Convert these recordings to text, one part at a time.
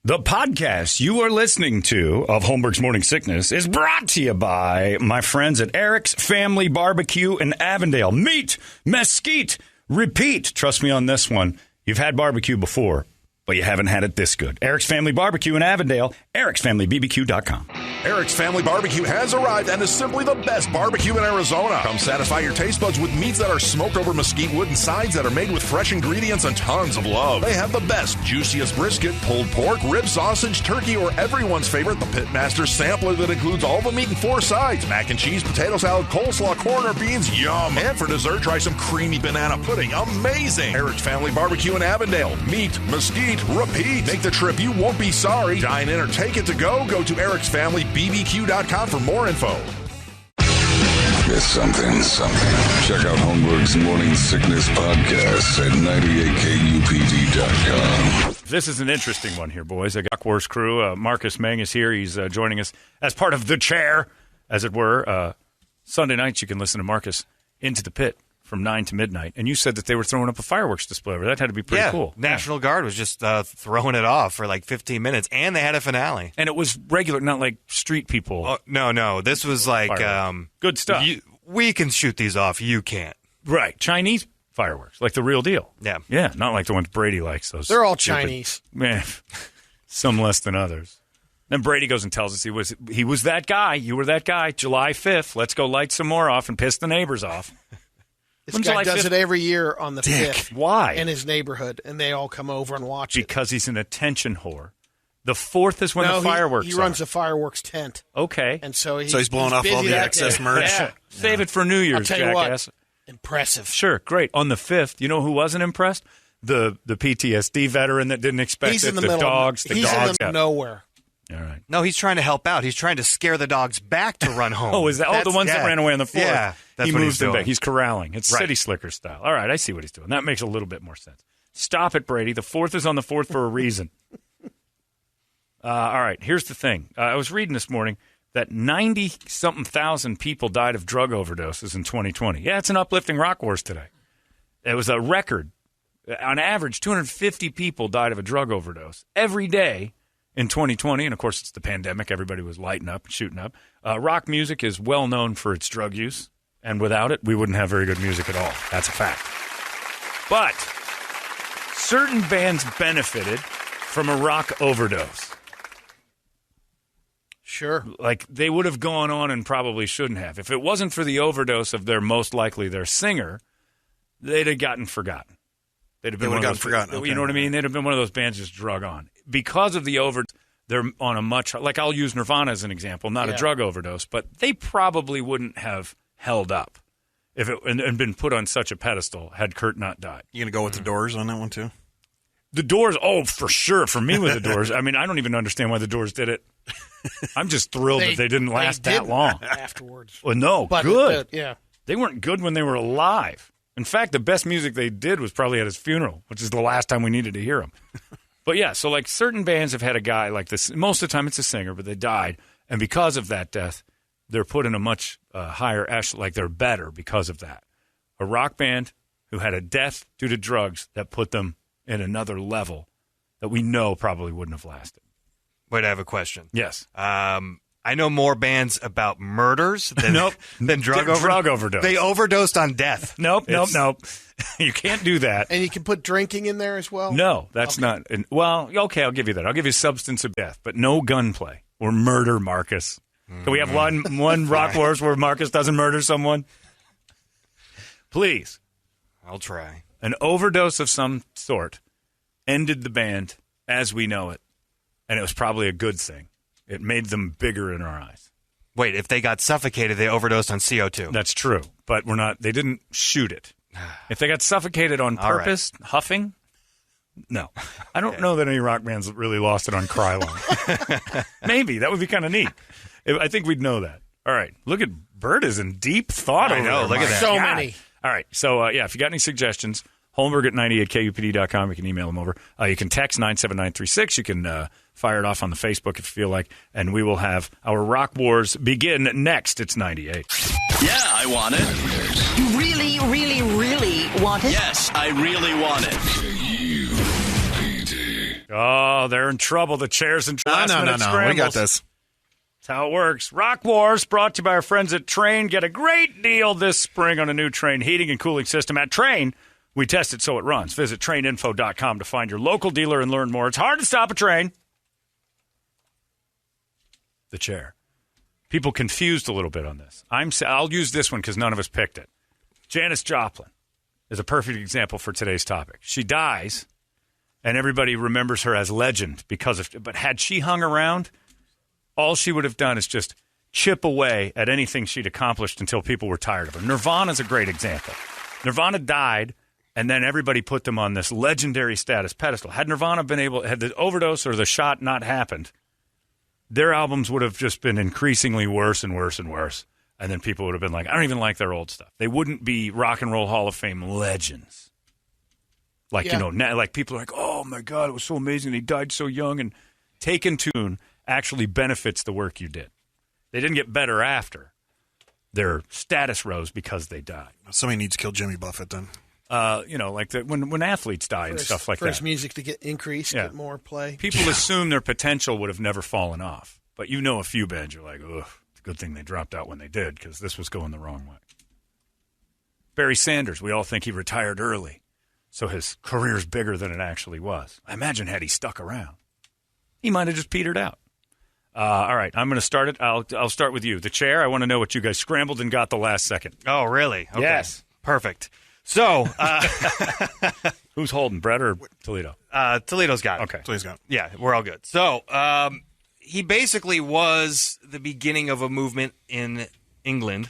The podcast you are listening to of Holmberg's Morning Sickness is brought to you by my friends at Eric's Family Barbecue in Avondale. Meat, mesquite, repeat. Trust me on this one. You've had barbecue before, but you haven't had it this good. Eric's Family Barbecue in Avondale, ericsfamilybbq.com. Eric's Family Barbecue has arrived and is simply the best barbecue in Arizona. Come satisfy your taste buds with meats that are smoked over mesquite wood and sides that are made with fresh ingredients and tons of love. They have the best, juiciest brisket, pulled pork, rib sausage, turkey, or everyone's favorite, the Pitmaster sampler that includes all the meat in 4 sides. Mac and cheese, potato salad, coleslaw, corn, or beans, yum. And for dessert, try some creamy banana pudding, amazing. Eric's Family Barbecue in Avondale. Meat, mesquite, repeat. Make the trip, you won't be sorry. Dine in or take it to go. Go to ericsfamilybbq.com for more info. It's something. Check out Holmberg's Morning Sickness Podcast at 98kupd.com. This is an interesting one here, boys. I got Wars crew. Marcus Meng is here. He's joining us as part of the chair, as it were. Sunday nights you can listen to Marcus Into the Pit from 9 to midnight. And you said that they were throwing up a fireworks display over. That had to be pretty cool. National Guard was just throwing it off for like 15 minutes, and they had a finale. And it was regular, not like street people. Oh, no. This was like... good stuff. We can shoot these off. You can't. Right. Chinese fireworks, like the real deal. Yeah. Yeah, not like the ones Brady likes. Those They're all stupid, Chinese. Man, some less than others. Then Brady goes and tells us he was that guy. You were that guy. July 5th. Let's go light some more off and piss the neighbors off. This guy does it every year on the 5th. Why? In his neighborhood, and they all come over and watch it. Because he's an attention whore. The 4th is when the fireworks he runs a fireworks tent. Okay. And so he's blowing off all the excess merch. Yeah. Save it for New Year's, I'll tell you jackass. what, impressive. Sure, great. On the 5th, you know who wasn't impressed? The PTSD veteran that didn't expect he's it. In the the middle dogs. He's in the middle of nowhere. All right. No, he's trying to help out. He's trying to scare the dogs back to run home. Oh, is that? The ones that ran away on the 4th. Yeah, that's he what moves he's them doing. back. He's corralling. It's Right. City Slicker style. All right, I see what he's doing. That makes a little bit more sense. Stop it, Brady. The 4th is on the 4th for a reason. All right, here's the thing. I was reading this morning that 90-something thousand people died of drug overdoses in 2020. Yeah, it's an uplifting Rock Wars today. It was a record. On average, 250 people died of a drug overdose every day in 2020. And, of course, it's the pandemic. Everybody was lighting up and shooting up. Rock music is well known for its drug use. And without it, we wouldn't have very good music at all. That's a fact. But certain bands benefited from a rock overdose. Sure. Like, they would have gone on and probably shouldn't have. If it wasn't for the overdose of their singer, they'd have gotten forgotten. They'd have been forgotten. Okay. You know what I mean? They'd have been one of those bands just drug on. Because of the overdose, they're on a much... Like, I'll use Nirvana as an example, not a drug overdose, but they probably wouldn't have held up if it and been put on such a pedestal had Kurt not died. You going to go with the Doors on that one, too? The Doors, for sure. For me with the Doors, I mean, I don't even understand why the Doors did it. I'm just thrilled that they didn't last that long. Afterwards. Well, no, but good. Yeah. They weren't good when they were alive. In fact, the best music they did was probably at his funeral, which is the last time we needed to hear him. But yeah, so like certain bands have had a guy like this. Most of the time it's a singer, but they died. And because of that death, they're put in a much higher echelon, like they're better because of that. A rock band who had a death due to drugs that put them in another level that we know probably wouldn't have lasted. Wait, I have a question. Yes. I know more bands about murders than drug overdose. They overdosed on death. Nope. You can't do that. And you can put drinking in there as well? No, that's not. Well, okay, I'll give you that. I'll give you substance of death, but no gunplay or murder, Marcus. Can we have one Rock Wars where Marcus doesn't murder someone? Please. I'll try. An overdose of some sort ended the band as we know it, and it was probably a good thing. It made them bigger in our eyes. Wait, if they got suffocated, they overdosed on CO2. That's true, but they didn't shoot it. If they got suffocated on purpose, huffing, no. I don't know that any rock bands really lost it on Krylon. Maybe. That would be kind of neat. I think we'd know that. All right. Look at Bert is in deep thought over there. Look at that. So many. All right. So, if you got any suggestions, Holmberg at 98kupd.com. You can email them over. You can text 97936. You can fire it off on the Facebook if you feel like. And we will have our Rock Wars begin next. It's 98. Yeah, I want it. You really, really, really want it? Yes, I really want it. KUPD. Oh, they're in trouble. The chair's in trouble. No. We got this. That's how it works. Rock Wars brought to you by our friends at Train. Get a great deal this spring on a new Train heating and cooling system. At Train, we test it so it runs. Visit traininfo.com to find your local dealer and learn more. It's hard to stop a train. The chair. People confused a little bit on this. I'll use this one because none of us picked it. Janis Joplin is a perfect example for today's topic. She dies, and everybody remembers her as legend because of. But had she hung around, all she would have done is just chip away at anything she'd accomplished until people were tired of her. Nirvana's a great example. Nirvana died, and then everybody put them on this legendary status pedestal. Had Nirvana had the overdose or the shot not happened, their albums would have just been increasingly worse and worse and worse. And then people would have been like, I don't even like their old stuff. They wouldn't be Rock and Roll Hall of Fame legends. Like, like people are like, oh, my God, it was so amazing. He died so young. And Taken Tune actually benefits the work you did. They didn't get better after. Their status rose because they died. Somebody needs to kill Jimmy Buffett then. Like when athletes die and stuff like that. For his music to get increased, get more play. People assume their potential would have never fallen off. But you know a few bands, you're like, ugh. Good thing they dropped out when they did because this was going the wrong way. Barry Sanders, we all think he retired early, so his career's bigger than it actually was. I imagine had he stuck around, he might have just petered out. All right, I'm going to start it. I'll start with you. The chair, I want to know what you guys scrambled and got the last second. Oh, really? Okay. Yes. Perfect. So, who's holding, Brett or Toledo? Toledo's got it. Okay. Toledo's got it. Yeah, we're all good. So, he basically was the beginning of a movement in England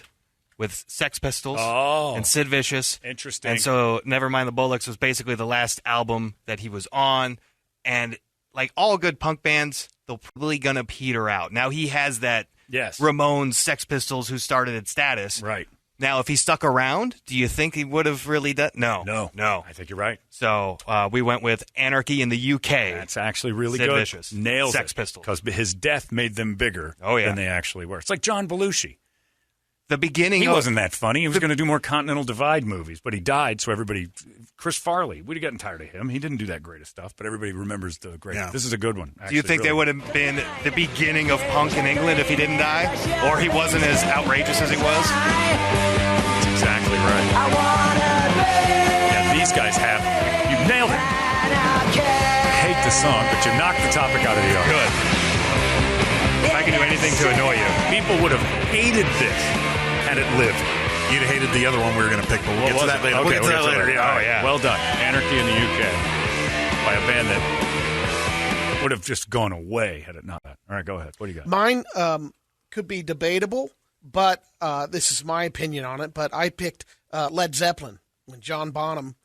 with Sex Pistols and Sid Vicious. Interesting. And so Nevermind the Bollocks was basically the last album that he was on. And like all good punk bands, they're probably going to peter out. Now he has that Ramones, Sex Pistols who started at Status. Right. Now, if he stuck around, do you think he would have really done? No. I think you're right. So we went with Anarchy in the UK. That's actually really Sid good. Vicious. Nails Sex it. Pistols. Because his death made them bigger than they actually were. It's like John Belushi. The beginning He wasn't that funny. He was going to do more Continental Divide movies, but he died, so everybody... Chris Farley, we'd have gotten tired of him. He didn't do that great of stuff, but everybody remembers the great... Yeah. This is a good one. Actually, do you think they would have been the beginning of punk in England if he didn't die? Or he wasn't as outrageous as he was? That's exactly right. Yeah, these guys have... You nailed it. I hate the song, but you knocked the topic out of the yard. Good. If I can do anything to annoy you. People would have hated this had it lived. You'd have hated the other one we were going to pick, but we'll get to that later. Okay, We'll get to that later. Yeah, all right. Yeah. Well done. Anarchy in the UK by a band that would have just gone away had it not. All right, go ahead. What do you got? Mine could be debatable, but this is my opinion on it. But I picked Led Zeppelin when John Bonham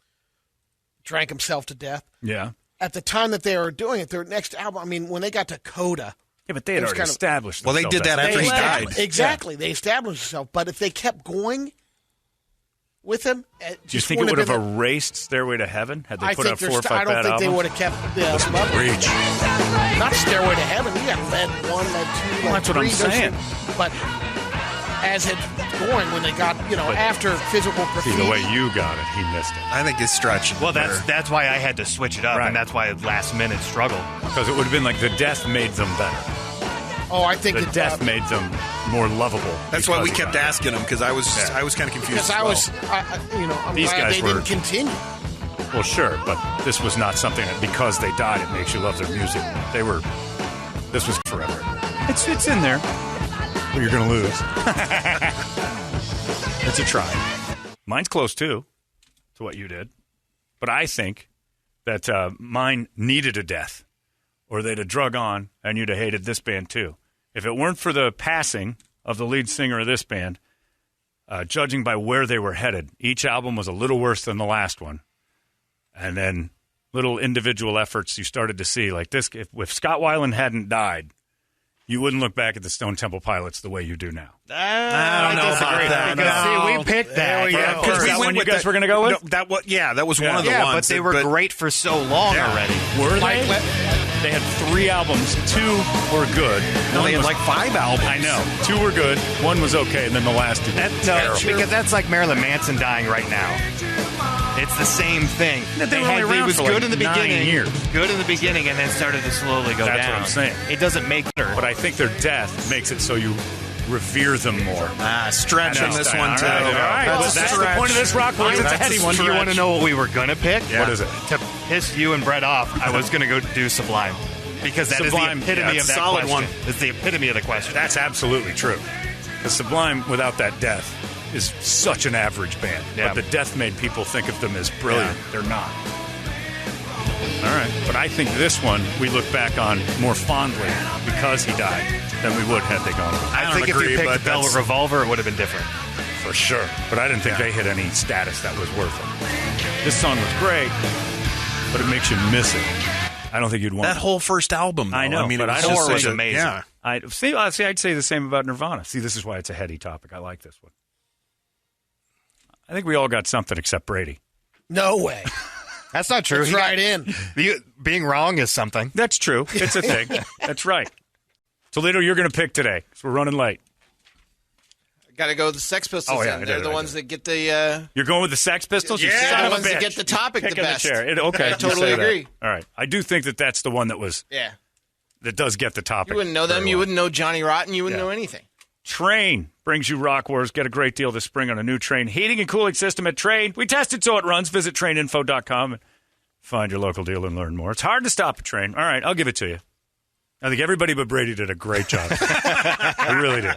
drank himself to death. Yeah. At the time that they were doing it, their next album, I mean, when they got to Coda. Yeah, but they had already established Well, they did that after he died. Exactly. Yeah. They established themselves. But if they kept going with him, do you think it would have erased Stairway to Heaven? Had they put out 4 or 5 bad albums? I don't think they would have kept Reach. Not Stairway to Heaven. You got Led 1, Led 2, Led 3. That's what I'm saying. But as it's going, when they got, after Physical Graffiti. See, the way you got it, he missed it. I think it's stretching. Well, that's why I had to switch it up, and that's why last minute struggle. Because it would have been like the death made them better. Oh, I think the death made them more lovable. That's why we kept asking them, because I was kind of confused. Because I'm These glad guys they didn't continue. Well, sure, but this was not something that because they died, it makes you love their music. This was forever. It's in there, but you're going to lose. It's a try. Mine's close, too, to what you did. But I think that mine needed a death, or they'd have drug on, and you'd have hated this band, too. If it weren't for the passing of the lead singer of this band, judging by where they were headed, each album was a little worse than the last one. And then little individual efforts you started to see, like this. If Scott Weiland hadn't died, you wouldn't look back at the Stone Temple Pilots the way you do now. I don't know about that. Because we picked that. Because that one you guys were going to go with? That was one of the ones. Yeah, but they were great for so long already. Were they? They had 3 albums. 2 were good. No, they had like 5 albums. I know. 2 were good. 1 was okay, and then the last 2 were terrible. Because that's like Marilyn Manson dying right now. It's the same thing. They were only around it was for good like in the 9 beginning. years. Good in the beginning, and then started to slowly go down. That's what I'm saying. It doesn't make it better. But I think their death makes it so you revere them more. Stretching this one, too. All right. Well, That's the point of this rock wars. It's a heady one. Do you want to know what we were going to pick? What is it? To piss you and Brett off, I was going to go do Sublime. Because that Sublime, is the epitome of that solid question. one. It's the epitome of the question. That's absolutely true. The Sublime, without that death, is such an average band. Yeah. But the death made people think of them as brilliant. Yeah. They're not. All right. But I think this one we look back on more fondly because he died than we would had they gone on. I think if you picked Velvet Revolver, it would have been different. For sure. But I didn't think they hit any status that was worth it. This song was great, but it makes you miss it. I don't think you'd want that whole first album, though. I know, mean, but it I was don't just think such a- amazing. Yeah. I'd say the same about Nirvana. See, this is why it's a heady topic. I like this one. I think we all got something except Brady. No way. That's not true. It's right in. Being wrong is something. That's true. It's a thing. That's right. Toledo, you're going to pick today, so we're running late. Got to go with the Sex Pistols. Oh, yeah, They're the ones that get the. You're going with the Sex Pistols? You Yeah, son the of a ones that bitch. get the topic Pick the in best. chair. Okay, I you totally say that. agree. All right. I do think that's the one that does get the topic. You wouldn't know them. very You well. wouldn't know Johnny Rotten. You wouldn't Yeah. know anything. Train brings you Rock Wars. Get a great deal this spring on a new Train heating and cooling system at Train. We tested so it runs. Visit traininfo.com and find your local dealer and learn more. It's hard to stop a train. All right, I'll give it to you. I think everybody but Brady did a great job. I really did.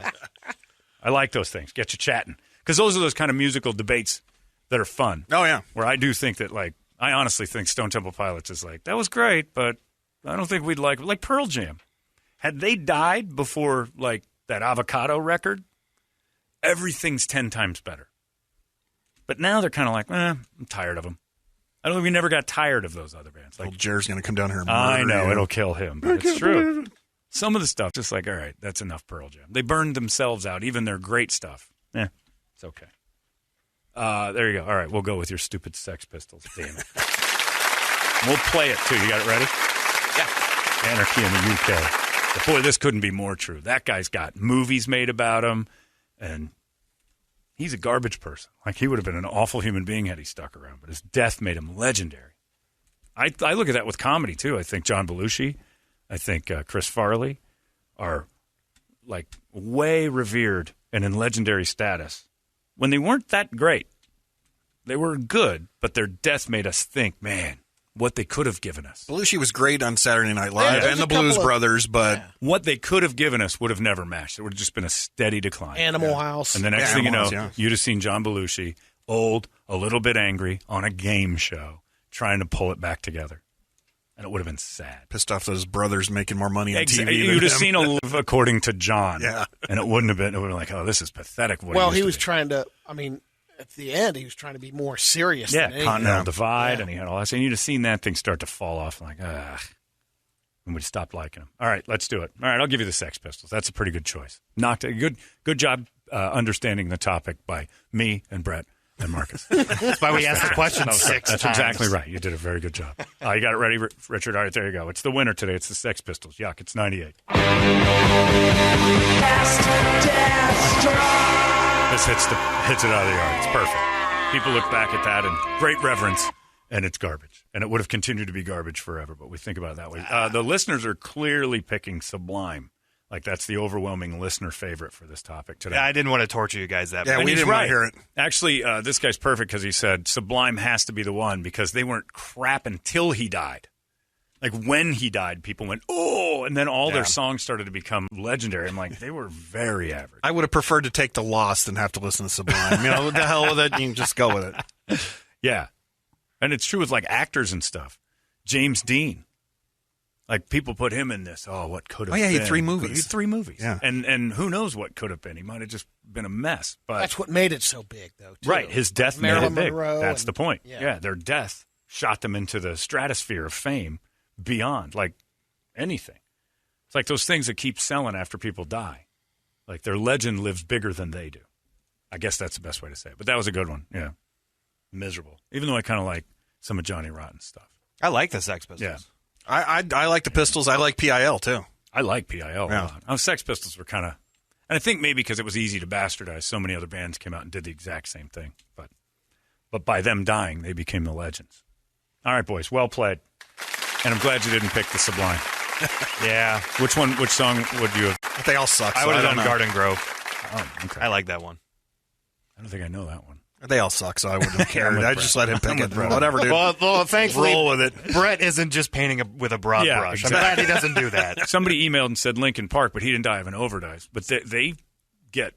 I like those things. Get you chatting. Because those are those kind of musical debates that are fun. Oh, yeah. Where I do think that, I honestly think Stone Temple Pilots is that was great, but I don't think we'd like Pearl Jam. Had they died before, that Avocado record, everything's 10 times better. But now they're kind of I'm tired of them. I don't think we never got tired of those other bands. Well, Jer's going to come down here and I murder know, you. it'll kill him, but it's true. Some of the stuff, just all right, that's enough Pearl Jam. They burned themselves out, even their great stuff. It's okay. There you go. All right, we'll go with your stupid Sex Pistols. Damn it. We'll play it, too. You got it ready? Yeah. Anarchy in the UK. But boy, this couldn't be more true. That guy's got movies made about him, and he's a garbage person. He would have been an awful human being had he stuck around, but his death made him legendary. I look at that with comedy, too. I think John Belushi, I think Chris Farley are, way revered and in legendary status. When they weren't that great, they were good, but their death made us think, man, what they could have given us. Belushi was great on Saturday Night Live Yeah, and the Blues Brothers, but what they could have given us would have never matched. It would have just been a steady decline. Animal House. And the next thing you know, Animal House, you'd have seen John Belushi, old, a little bit angry, on a game show, trying to pull it back together. And it would have been sad. pissed off that his brother's making more money on TV than You'd have him. seen a live according to John. Yeah. And it wouldn't have been, it would have been oh, this is pathetic. Well, he was trying to, at the end, he was trying to be more serious than anything. Continental Divide, Yeah. and he had all that. And you'd have seen that thing start to fall off, ugh. And we'd stopped liking him. All right, let's do it. All right, I'll give you the Sex Pistols. That's a pretty good choice. Good job understanding the topic by me and Brett and Marcus. That's why we asked the question That's 6 times. exactly right. You did a very good job. You got it ready, Richard? All right, there you go. It's the winner today. It's the Sex Pistols. Yuck, it's 98. This hits it out of the yard. It's perfect. People look back at that in great reverence, and it's garbage. And it would have continued to be garbage forever, but we think about it that way. The listeners are clearly picking Sublime. That's the overwhelming listener favorite for this topic today. Yeah, I didn't want to torture you guys that Yeah, much. we he's didn't want to hear it. Actually, this guy's perfect because he said Sublime has to be the one because they weren't crap until he died. When he died, people went, oh, and then all their songs started to become legendary. I'm they were very average. I would have preferred to take the loss than have to listen to Sublime. What the hell with it? You can just go with it. Yeah. And it's true with actors and stuff. James Dean. People put him in this. Oh, what could have been? Oh, yeah, he had 3 movies. He had 3 movies. Yeah. And who knows what could have been. He might have just been a mess. But That's what made it so big, though, too. right. His death made Marilyn it big. Monroe That's and- the point. yeah. Their death shot them into the stratosphere of fame beyond, anything. It's those things that keep selling after people die. Their legend lives bigger than they do. I guess that's the best way to say it. But that was a good one. Yeah. Miserable. Even though I kind of like some of Johnny Rotten's stuff. I like the Sex Pistols. Yeah. I like the Pistols. I like PIL, too. I like PIL a Yeah. lot. Sex Pistols were kind of, and I think maybe because it was easy to bastardize, so many other bands came out and did the exact same thing. But But by them dying, they became the legends. All right, boys, well played. And I'm glad you didn't pick the Sublime. Yeah. Which song would you have? They all suck. I would have done Garden Grove. Oh, okay. I like that one. I don't think I know that one. They all suck, so I wouldn't have cared. I just let him pick it. Whatever, dude. Well, thankfully, roll with it. Brett isn't just painting with a broad brush. Exactly. I'm glad he doesn't do that. Somebody emailed and said Linkin Park, but he didn't die of an overdose. But they get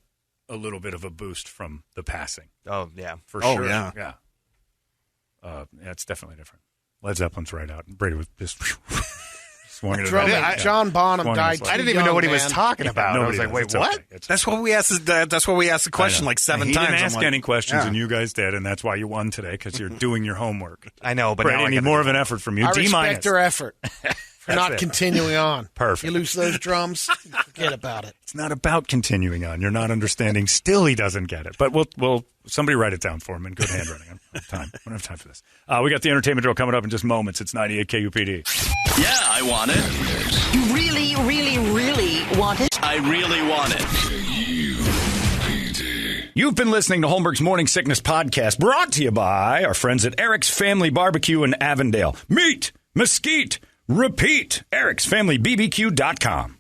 a little bit of a boost from the passing. Oh, yeah. For sure. Yeah. Yeah. It's definitely different. Led Zeppelin's right out. Brady was just swung it out. John Bonham died. I didn't even know what he was talking about. I was like, wait, what? Okay. That's what we asked. That's what we asked the question like 7 he times. He didn't ask any questions, and you guys did, and that's why you won today, because you're doing your homework. I know, but Brady, now I need more of an effort from you. I D-minus. respect her effort for not continuing on. Perfect. You lose those drums, forget about it. It's not about continuing on. You're not understanding. Still, he doesn't get it. But we'll somebody write it down for him in good handwriting. I don't have time for this. We got the entertainment drill coming up in just moments. It's 98 KUPD. Yeah, I want it. You really, really, really want it? I really want it. You've been listening to Holmberg's Morning Sickness Podcast, brought to you by our friends at Eric's Family Barbecue in Avondale. Meet, mesquite, repeat. Eric'sFamilyBBQ.com.